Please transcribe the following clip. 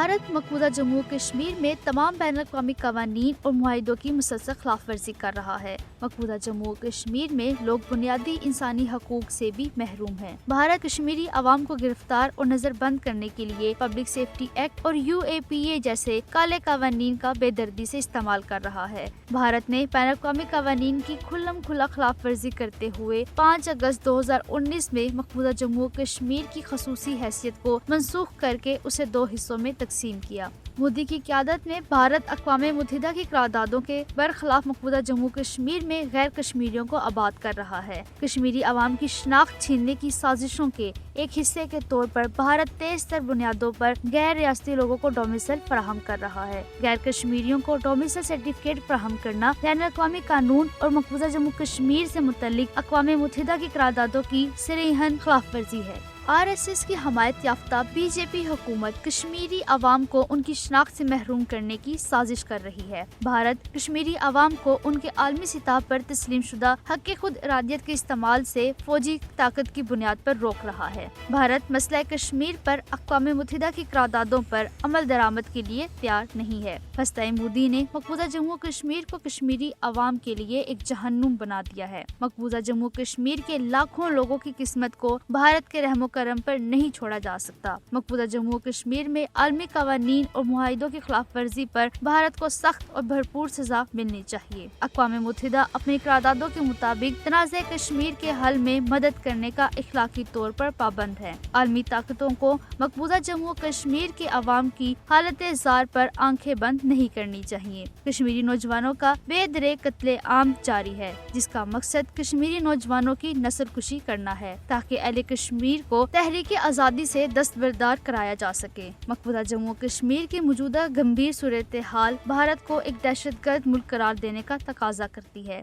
भारत मकबूजा जम्मू कश्मीर में तमाम बैन अवी कवानीन और मुआहिदों की मुसलसल खिलाफ वर्जी कर रहा है। मकबूजा जम्मू कश्मीर में लोग बुनियादी इंसानी हकूक से भी महरूम हैं। भारत कश्मीरी अवाम को गिरफ्तार और नजरबंद करने के लिए पब्लिक सेफ्टी एक्ट और UAPA जैसे काले कवानीन का बेदर्दी से इस्तेमाल कर रहा है। भारत ने बैन अवी कवानीन की खुल्लम खुला खिलाफ वर्जी करते हुए 5 अगस्त 2019 में मकबूजा जम्मू कश्मीर की खसूसी हैसियत को मनसूख करके उसे 2 हिस्सों में तकसीम किया। मोदी की क़यादत में भारत अक़वाम मुत्तहिदा की करारदादों के बरखिलाफ मकबूजा जम्मू कश्मीर में गैर कश्मीरियों को आबाद कर रहा है। कश्मीरी अवाम की शनाख्त छीनने की साजिशों के एक हिस्से के तौर पर भारत तेज तर बुनियादों पर गैर रियासती लोगों को डोमिसाइल फराहम कर रहा है। गैर कश्मीरियों को डोमिसाइल सर्टिफिकेट फराहम करना बैन अवी कानून और मकबूजा जम्मू कश्मीर से मुतल्लिक अक़वाम मुत्तहिदा की करारदादों की सरीहन खिलाफ वर्जी है। RSS की हमायत याफ्ता BJP हुकूमत कश्मीरी अवाम को उनकी शनाख्त से महरूम करने की साजिश कर रही है। भारत कश्मीरी अवाम को उनके आलमी सतह पर तस्लीम शुदा हक खुद इरादियत के इस्तेमाल से फौजी ताकत की बुनियाद पर रोक रहा है। भारत मसला कश्मीर पर अक़वाम मुत्तहिदा की करारदादों पर अमल दरामद के लिए तैयार नहीं है। हस्ताए मोदी ने मकबूजा जम्मू कश्मीर को कश्मीरी अवाम के लिए एक जहन्नुम बना दिया है। मकबूजा जम्मू कश्मीर के लाखों लोगों की किस्मत को भारत के रहमो करम पर नहीं छोड़ा जा सकता। मकबूजा जम्मू कश्मीर में आलमी कवानीन और मुआहिदों की खिलाफ वर्जी पर भारत को सख्त और भरपूर सजा मिलनी चाहिए। अक़वाम मुत्तहिदा अपनी करारदादों के मुताबिक तनाज़े कश्मीर के हल में मदद करने का इखलाकी तौर पर पाबंद है। आलमी ताकतों को मकबूजा जम्मू कश्मीर के अवाम की हालत ज़ार पर आंखें बंद नहीं करनी चाहिए। कश्मीरी नौजवानों का बेदरे कत्ले आम जारी है, जिसका मकसद कश्मीरी नौजवानों की नस्लकुशी करना है, ताकि अहले कश्मीर को तहरीक आज़ादी से दस्तबरदार कराया जा सके। मकबूजा जम्मू कश्मीर की मौजूदा गंभीर सूरत हाल भारत को एक दहशतगर्द मुल्क करार देने का तकाजा करती है।